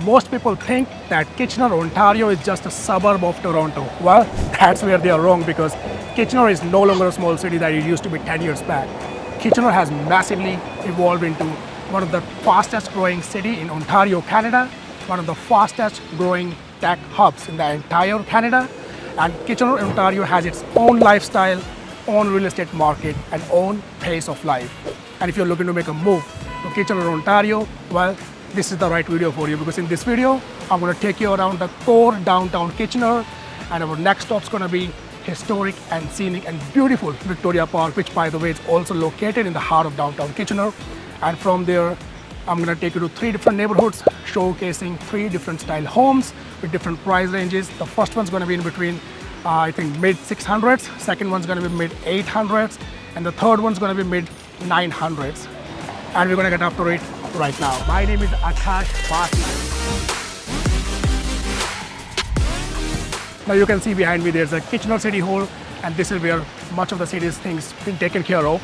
most people think that Kitchener, Ontario is just a suburb of Toronto. Well, that's where they are wrong because Kitchener is no longer a small city that it used to be 10 years back. Kitchener has massively evolved into one of the fastest growing city in Ontario, Canada, one of the fastest growing tech hubs in the entire Canada. And Kitchener, Ontario has its own lifestyle, own real estate market, and own pace of life. And if you're looking to make a move to Kitchener, Ontario, well, this is the right video for you because in this video, I'm going to take you around the core downtown Kitchener, and our next stop's going to be historic and scenic and beautiful Victoria Park, which by the way is also located in the heart of downtown Kitchener. And from there, I'm going to take you to 3 different neighborhoods, showcasing 3 different style homes with different price ranges. The first one's going to be in between, I think, mid 600s. Second one's going to be mid 800s, and the third one's going to be mid 900s. And we're going to get after it right now. My name is Akash Basi. Now you can see behind me there's a Kitchener City Hall, and this is where much of the city's things been taken care of.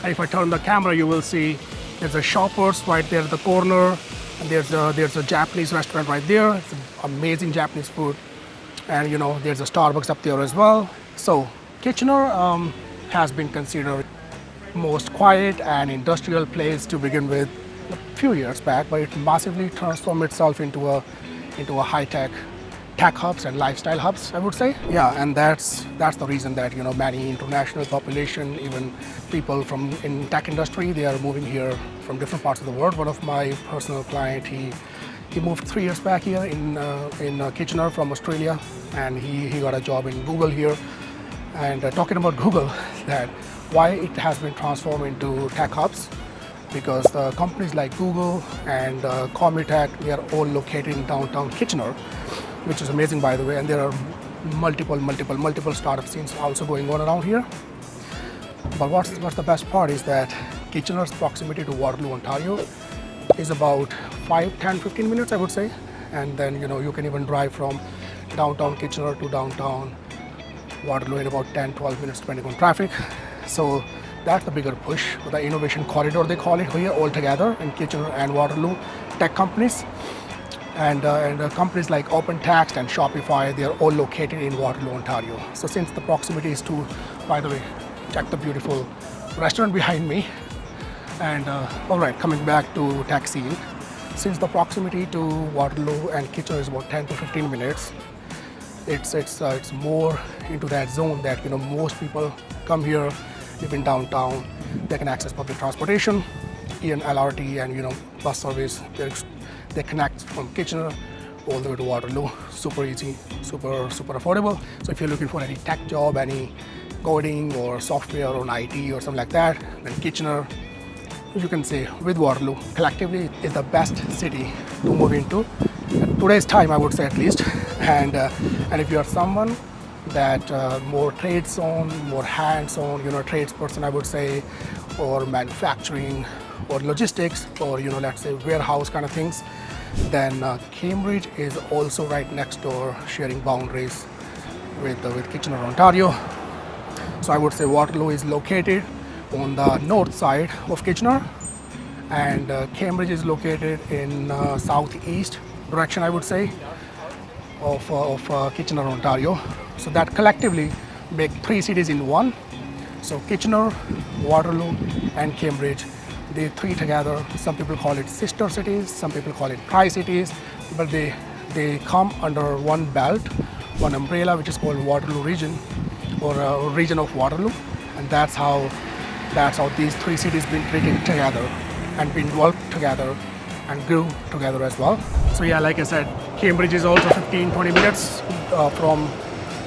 And if I turn the camera, you will see there's a Shoppers right there at the corner, and there's a Japanese restaurant right there. It's amazing Japanese food, and there's a Starbucks up there as well. So Kitchener has been considered most quiet and industrial place to begin with a few years back, but it massively transformed itself into a high-tech tech hubs and lifestyle hubs, I would say. Yeah, and that's the reason that many international population, even people from in tech industry, they are moving here from different parts of the world. One of my personal client, he moved 3 years back here in Kitchener from Australia, and he got a job in Google here. And talking about Google, that why it has been transformed into tech hubs, because the companies like Google and Comutech, they are all located in downtown Kitchener, which is amazing, by the way. And there are multiple startup scenes also going on around here. But what's the best part is that Kitchener's proximity to Waterloo, Ontario is about 5, 10, 15 minutes, I would say. And then you can even drive from downtown Kitchener to downtown Waterloo in about 10, 12 minutes depending on traffic. So that's the bigger push, the innovation corridor they call it here all together in Kitchener and Waterloo tech companies. And companies like OpenText and Shopify, they are all located in Waterloo, Ontario. So since the proximity is to, by the way, check the beautiful restaurant behind me. And all right, coming back to tech scene, since the proximity to Waterloo and Kitchener is about 10 to 15 minutes, it's more into that zone that most people come here, live in downtown, they can access public transportation, even LRT and bus service. They connect from Kitchener all the way to Waterloo. Super easy, super affordable. So if you're looking for any tech job, any coding or software or IT or something like that, then Kitchener, you can say with Waterloo, collectively is the best city to move into at today's time, I would say at least. And if you are someone that more trades-on, more hands-on, tradesperson, I would say, or manufacturing, or logistics, or let's say warehouse kind of things, then Cambridge is also right next door, sharing boundaries with Kitchener, Ontario. So I would say Waterloo is located on the north side of Kitchener, and Cambridge is located in southeast direction, I would say, of Kitchener, Ontario. So that collectively make 3 cities in one. So Kitchener, Waterloo, and Cambridge, they 3 together. Some people call it sister cities, some people call it tri-cities, but they come under one belt, one umbrella, which is called Waterloo region, or region of Waterloo. And that's how these 3 cities been treated together and been worked together and grew together as well. So yeah, like I said, Cambridge is also 15-20 minutes from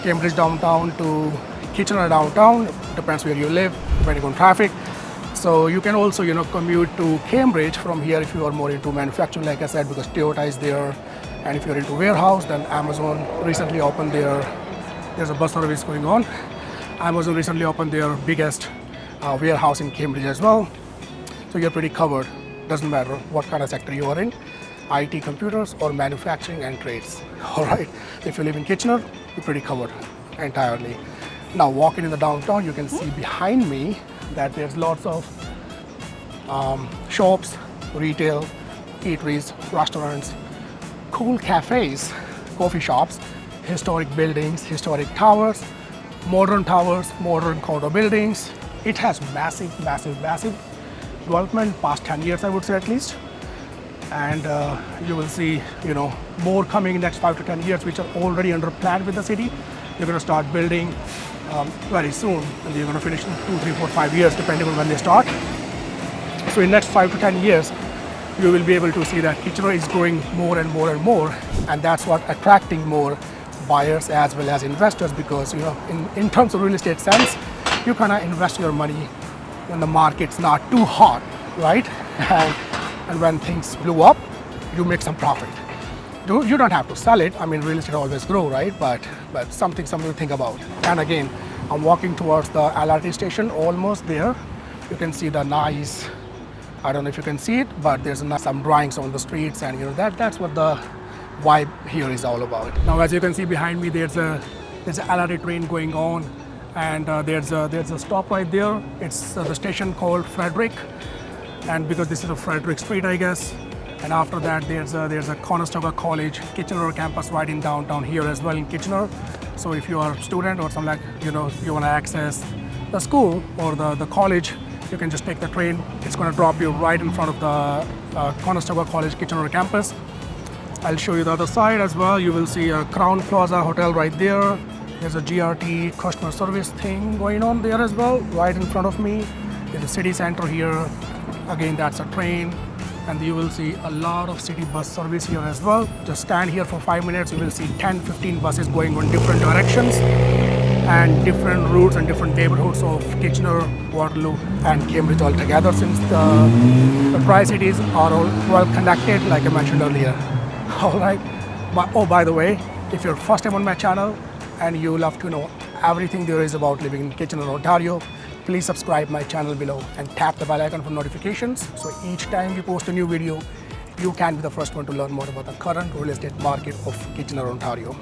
Cambridge downtown to Kitchener downtown. Depends where you live, depending on traffic. So you can also commute to Cambridge from here if you are more into manufacturing, like I said, because Toyota is there. And if you're into warehouse, then Amazon recently opened there's a bus service going on. Amazon recently opened their biggest warehouse in Cambridge as well. So you're pretty covered. Doesn't matter what kind of sector you are in, IT, computers, or manufacturing and trades. All right, if you live in Kitchener, you're pretty covered entirely. Now walking in the downtown, you can see behind me that there's lots of shops, retail, eateries, restaurants, cool cafes, coffee shops, historic buildings, historic towers, modern condo buildings. It has massive development past 10 years, I would say at least. And you will see, more coming in next 5 to 10 years, which are already under plan with the city. They're going to start building very soon, and they're going to finish in 2, 3, 4, 5 years, depending on when they start. So in next 5 to 10 years, you will be able to see that Kitchener is growing more and more and more, and that's what attracting more buyers as well as investors, because in terms of real estate sense, you kind of invest your money when the market's not too hot, right? And when things blow up, you make some profit. You don't have to sell it. I mean, real estate always grow, right? But something to think about. And again, I'm walking towards the LRT station, almost there. You can see the nice, I don't know if you can see it, but there's some drawings on the streets, and that's what the vibe here is all about. Now, as you can see behind me, there's a LRT train going on, and there's a stop right there. It's the station called Frederick, and because this is a Frederick Street, I guess. And after that, there's a Conestoga College Kitchener campus right in downtown here as well in Kitchener. So if you are a student or something like, you want to access the school or the college, you can just take the train. It's going to drop you right in front of the Conestoga College Kitchener campus. I'll show you the other side as well. You will see a Crown Plaza Hotel right there. There's a GRT customer service thing going on there as well, right in front of me. There's a city center here. Again, that's a train. And you will see a lot of city bus service here as well. Just stand here for 5 minutes, you will see 10-15 buses going on different directions and different routes and different neighborhoods of Kitchener, Waterloo and Cambridge all together, since the Tri-Cities are all well connected, like I mentioned earlier. All right. Oh, by the way, if you're first time on my channel and you love to know everything there is about living in Kitchener, Ontario, please subscribe my channel below and tap the bell icon for notifications. So each time we post a new video, you can be the first one to learn more about the current real estate market of Kitchener, Ontario.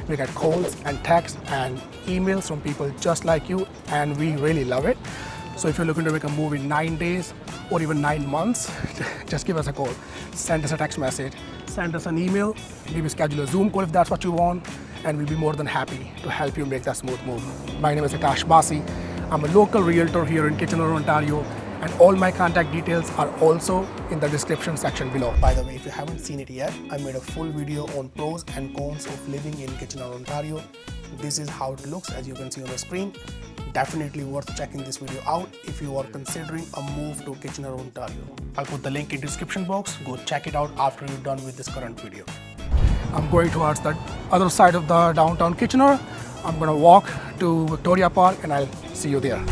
We get calls and texts and emails from people just like you, and we really love it. So if you're looking to make a move in 9 days or even 9 months, just give us a call. Send us a text message, send us an email, maybe schedule a Zoom call if that's what you want, and we'll be more than happy to help you make that smooth move. My name is Akash Basi. I'm a local realtor here in Kitchener, Ontario, and all my contact details are also in the description section below. By the way, if you haven't seen it yet, I made a full video on pros and cons of living in Kitchener, Ontario. This is how it looks, as you can see on the screen. Definitely worth checking this video out if you are considering a move to Kitchener, Ontario. I'll put the link in the description box. Go check it out after you're done with this current video. I'm going towards the other side of the downtown Kitchener. I'm going to walk to Victoria Park and I'll see you there.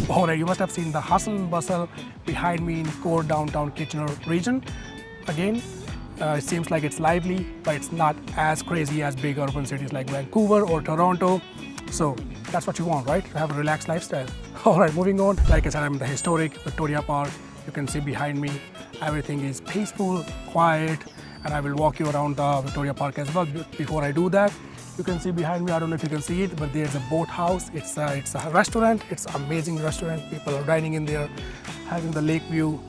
Alright, you must have seen the hustle and bustle behind me in core downtown Kitchener region. Again, it seems like it's lively, but it's not as crazy as big urban cities like Vancouver or Toronto. So that's what you want, right? To have a relaxed lifestyle. Alright, moving on. Like I said, I'm in the historic Victoria Park. You can see behind me, everything is peaceful, quiet, and I will walk you around the Victoria Park as well. Before I do that, you can see behind me, I don't know if you can see it, but there's a boathouse. It's a restaurant. It's an amazing restaurant. People are dining in there, having the lake view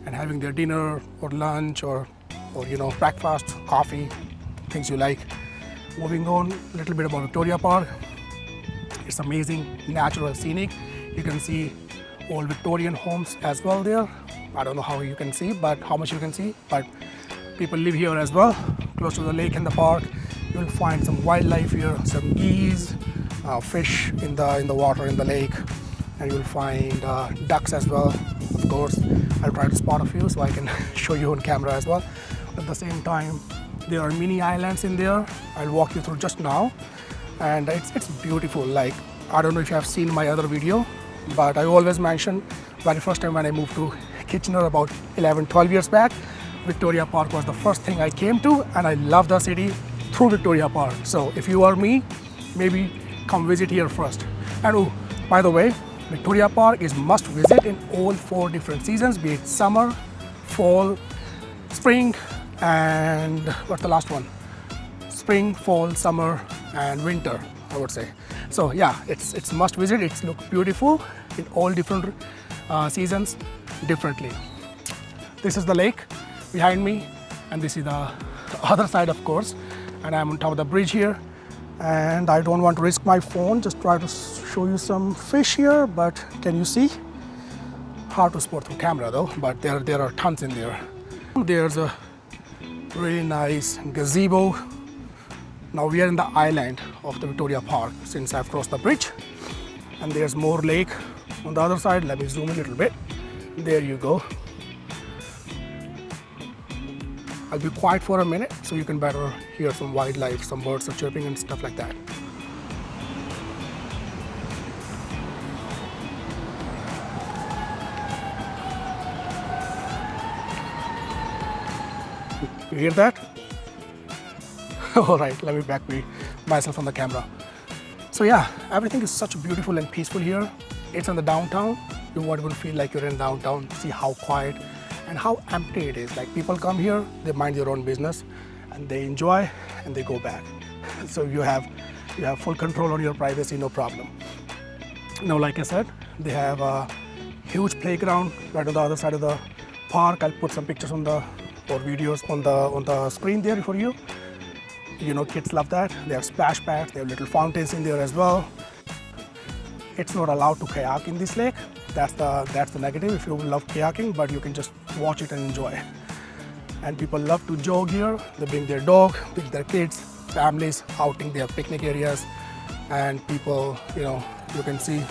and having their dinner or lunch or breakfast, coffee, things you like. Moving on, a little bit about Victoria Park. It's amazing, natural, scenic. You can see old Victorian homes as well there. I don't know how you can see, but how much you can see, but people live here as well, close to the lake and the park. You'll find some wildlife here, some geese, fish in the water in the lake, and you'll find ducks as well. Of course, I'll try to spot a few so I can show you on camera as well. At the same time, there are mini islands in there. I'll walk you through just now, and it's beautiful. Like, I don't know if you have seen my other video, but I always mention very first time when I moved to Kitchener about 11-12 years back, Victoria Park was the first thing I came to, and I love the city through Victoria Park. So if you are me, maybe come visit here first. And By the way, Victoria Park is must visit in all 4 different seasons, be it summer, fall, spring, and what's the last one? Spring, fall, summer, and winter, I would say. So yeah, it's must visit. It's look beautiful in all different seasons differently. This is the lake behind me, and this is the other side, of course. And I'm on top of the bridge here, and I don't want to risk my phone. Just try to show you some fish here, but can you see? Hard to spot through camera though, but there are tons in there. There's a really nice gazebo. Now we are in the island of the Victoria Park since I've crossed the bridge, and there's more lake on the other side. Let me zoom in a little bit. There you go. I'll be quiet for a minute so you can better hear some wildlife, some birds are chirping and stuff like that. You hear that? All right, let me back myself on the camera. So yeah, everything is such beautiful and peaceful here. It's in the downtown. You won't even feel like you're in downtown. See how quiet and how empty it is. Like, people come here, they mind their own business, and they enjoy and they go back. So you have full control on your privacy, no problem. Now, like I said, they have a huge playground right on the other side of the park. I'll put some pictures on or videos on the screen there for you. You know, kids love that. They have splash pads, they have little fountains in there as well. It's not allowed to kayak in this lake. That's the negative if you love kayaking, but you can just watch it and enjoy. And people love to jog here. They bring their dog, bring their kids, families, outing, they have picnic areas. And people, you can see,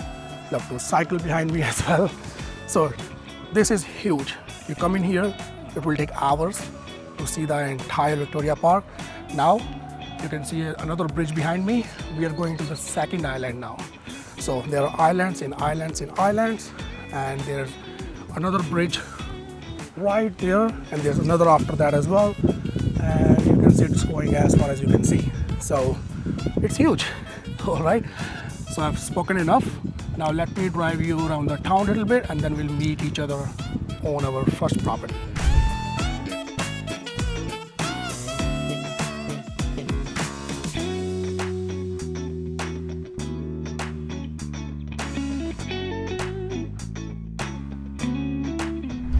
love to cycle behind me as well. So this is huge. You come in here, it will take hours to see the entire Victoria Park. Now, you can see another bridge behind me. We are going to the second island now. So there are islands in islands in islands, and there's another bridge right there, and there's another after that as well. And you can see it's going as far as you can see. So it's huge. All right. So I've spoken enough. Now let me drive you around the town a little bit, and then we'll meet each other on our first property.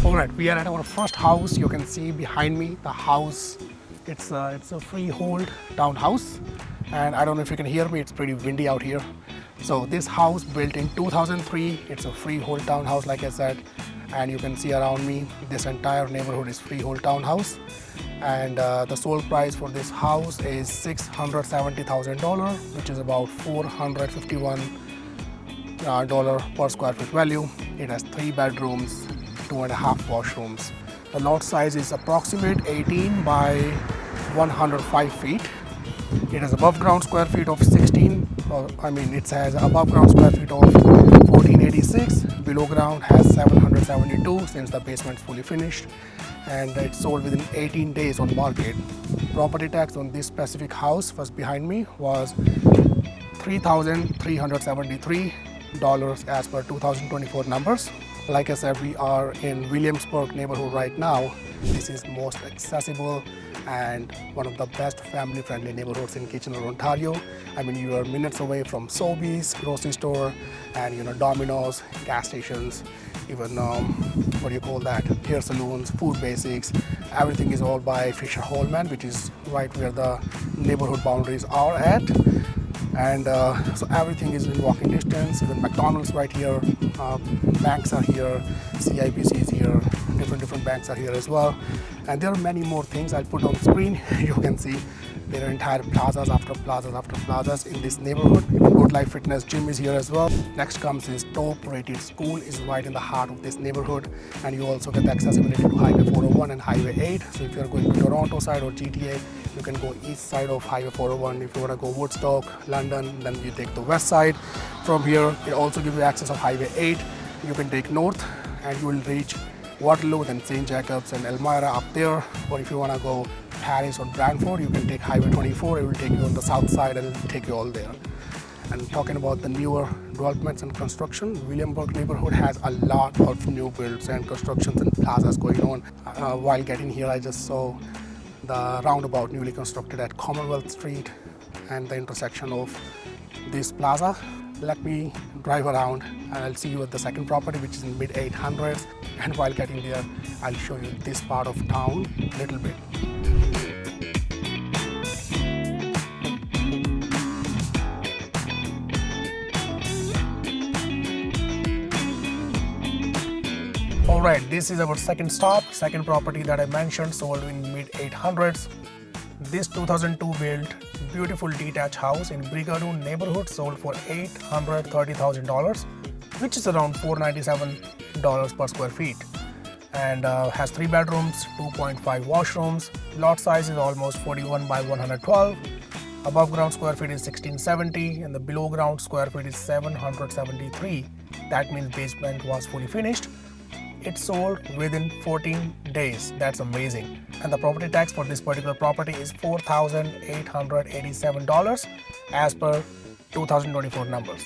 All right, we are at our first house. You can see behind me the house. It's a freehold townhouse, and I don't know if you can hear me. It's pretty windy out here. So this house built in 2003. It's a freehold townhouse, like I said, and you can see around me this entire neighborhood is freehold townhouse. And the sold price for this house is $670,000, which is about $451 per square foot value. It has 3 bedrooms, 2.5 washrooms. The lot size is approximate 18 by 105 feet. It has above ground square feet of 16, it has above ground square feet of 1486. Below ground has 772 since the basement is fully finished, and it's sold within 18 days on market. Property tax on this specific house was behind me was $3,373 as per 2024 numbers. Like I said, we are in Williamsburg neighborhood right now. This is most accessible and one of the best family-friendly neighborhoods in Kitchener, Ontario. You are minutes away from Sobeys, grocery store, and Domino's, gas stations, even hair salons, food basics. Everything is all by Fisher Holman, which is right where the neighborhood boundaries are at. And so everything is in walking distance. Even McDonald's right here, banks are here, CIBC is here, different banks are here as well. And there are many more things I'll put on screen. You can see there are entire plazas after plazas after plazas in this neighborhood. Even Good Life Fitness Gym is here as well. Next comes this top-rated school is right in the heart of this neighborhood, and you also get the accessibility to Highway 401 and Highway 8. So if you're going to Toronto side or GTA, you can go east side of Highway 401. If you want to go Woodstock, London, then you take the west side. From here, it also gives you access of Highway 8. You can take north, and you will reach Waterloo, then St. Jacobs and Elmira up there. Or if you want to go Paris or Brantford, you can take Highway 24. It will take you on the south side and take you all there. And talking about the newer developments and construction, Williamsburg neighborhood has a lot of new builds and constructions and plazas going on. While getting here, I just saw the roundabout newly constructed at Commonwealth Street and the intersection of this plaza. Let me drive around and I'll see you at the second property, which is in mid 800s. And while getting there, I'll show you this part of town a little bit. Alright, this is our second stop, second property that I mentioned, sold in mid 800s. This 2002 built beautiful detached house in Brigadoon neighborhood sold for $830,000, which is around $497 per square feet, and has 3 bedrooms, 2.5 washrooms. Lot size is almost 41 by 112. Above ground square feet is 1670 and the below ground square feet is 773. That means basement was fully finished. It sold within 14 days. That's amazing. And the property tax for this particular property is $4,887 as per 2024 numbers.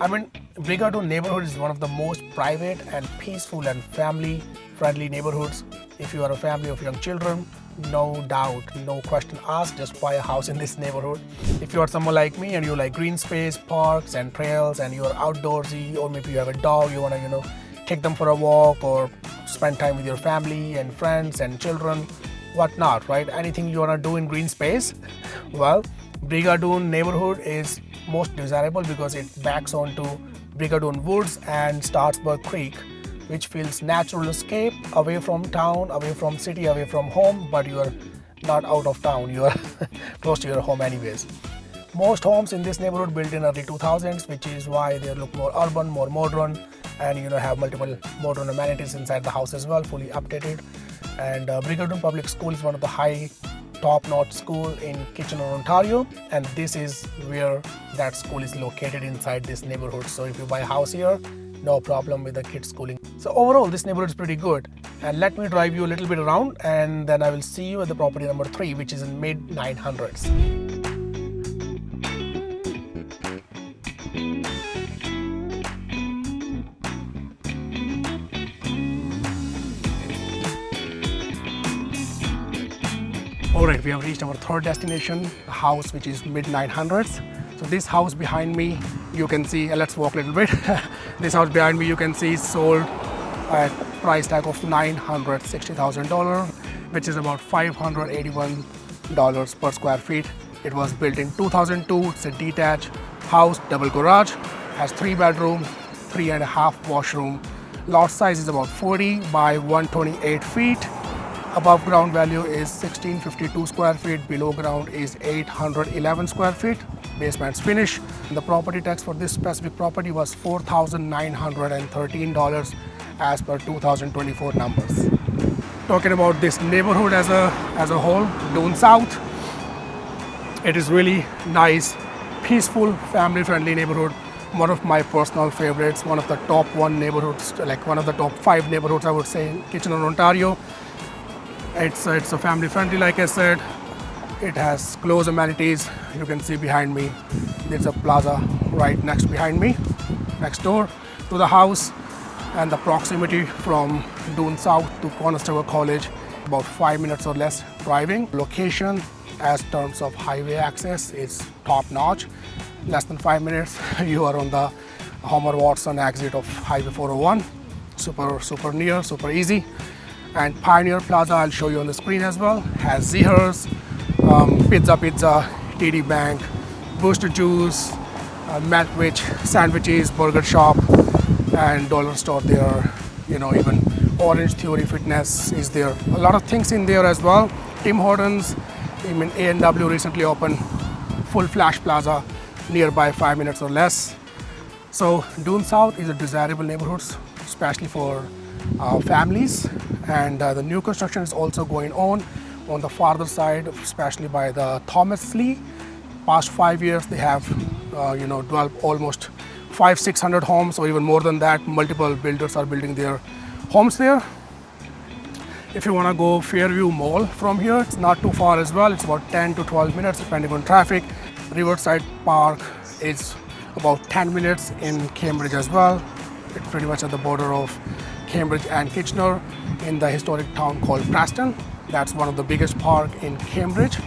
I mean, Brigadoon neighborhood is one of the most private and peaceful and family-friendly neighborhoods. If you are a family of young children, no doubt, no question asked, just buy a house in this neighborhood. If you are someone like me and you like green space, parks and trails, and you are outdoorsy, or maybe you have a dog, you want to, take them for a walk or spend time with your family and friends and children, whatnot, right? Anything you want to do in green space, well, Brigadoon neighborhood is most desirable because it backs onto Brigadoon Woods and Startsburg Creek, which feels natural escape away from town, away from city, away from home, but you are not out of town, you are close to your home anyways. Most homes in this neighborhood built in early 2000s, which is why they look more urban, more modern, and have multiple modern amenities inside the house as well, fully updated. And Brigadoon Public School is one of the high top-notch school in Kitchener, Ontario, and this is where that school is located inside this neighborhood. So if you buy a house here, no problem with the kids schooling. So overall, this neighborhood is pretty good. And let me drive you a little bit around, and then I will see you at the property number 3, which is in mid 900s. Alright, we have reached our third destination, a house which is mid 900s. So this house behind me, you can see, let's walk a little bit. This house behind me, you can see, sold at price tag of $960,000, which is about $581 per square feet. It was built in 2002. It's a detached house, double garage, has 3 bedroom, 3.5 washroom. Lot size is about 40 by 128 feet. Above ground value is 1652 square feet, below ground is 811 square feet. Basement's finished. The property tax for this specific property was $4,913 as per 2024 numbers. Talking about this neighborhood as a whole, Doon South, it is really nice, peaceful, family-friendly neighborhood. One of my personal favorites, one of the top 1 neighborhoods, like one of the top 5 neighborhoods I would say in Kitchener, Ontario. It's a family friendly, like I said. It has close amenities. You can see behind me, there's a plaza right next behind me, next door to the house, and the proximity from Doon South to Conestoga College, about 5 minutes or less driving. Location as terms of highway access is top notch. Less than 5 minutes, you are on the Homer Watson exit of Highway 401. Super near, super easy. And Pioneer Plaza, I'll show you on the screen as well, has Zehrs, Pizza, TD Bank, Booster Juice, Meltwich sandwiches, burger shop, and dollar store there. Even Orange Theory Fitness is there. A lot of things in there as well. Tim Hortons, even A&W recently opened full flash plaza nearby, 5 minutes or less. So Doon South is a desirable neighborhood, especially for families, and the new construction is also going on the farther side, especially by the Thomas Lee. Past 5 years they have developed almost 500-600 homes, or even more than that. Multiple builders are building their homes there. If you want to go Fairview Mall from here, it's not too far as well. It's about 10 to 12 minutes depending on traffic. Riverside Park is about 10 minutes in Cambridge as well. It's pretty much at the border of Cambridge and Kitchener in the historic town called Preston. That's one of the biggest parks in Cambridge,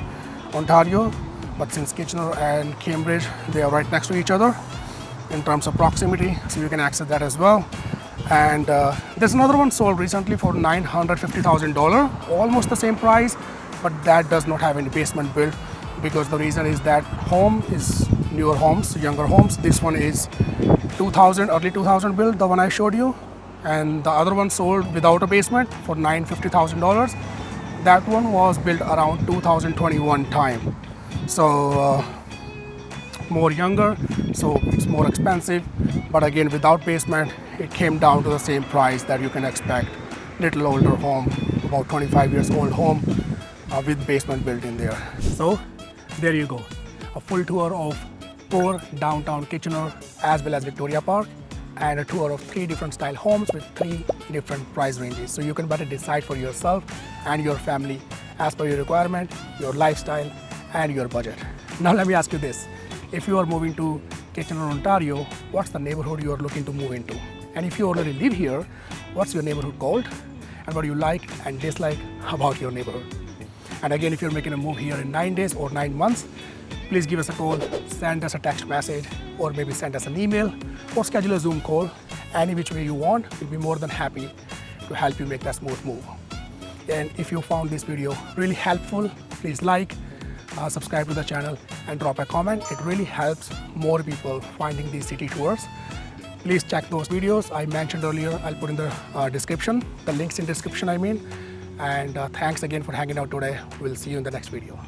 Ontario. But since Kitchener and Cambridge, they are right next to each other in terms of proximity, so you can access that as well. And there's another one sold recently for $950,000, almost the same price, but that does not have any basement built, because the reason is that home is newer homes, younger homes. This one is 2000, early 2000 build, the one I showed you, and the other one sold without a basement for $950,000. That one was built around 2021 time, so more younger, so it's more expensive, but again without basement it came down to the same price that you can expect. Little older home, about 25 years old home with basement built in there. So there you go, a full tour of core downtown Kitchener as well as Victoria Park, and a tour of 3 different style homes with 3 different price ranges, so you can better decide for yourself and your family as per your requirement, your lifestyle and your budget. Now let me ask you this: if you are moving to Kitchener, Ontario, what's the neighborhood you are looking to move into? And if you already live here, what's your neighborhood called? And what do you like and dislike about your neighborhood? And again, if you're making a move here in 9 days or 9 months, please give us a call, send us a text message, or maybe send us an email, or schedule a Zoom call. Any which way you want, we'll be more than happy to help you make that smooth move. And if you found this video really helpful, please like, subscribe to the channel and drop a comment. It really helps more people finding these city tours. Please check those videos I mentioned earlier. I'll put in the description, the links in description I mean. And thanks again for hanging out today. We'll see you in the next video.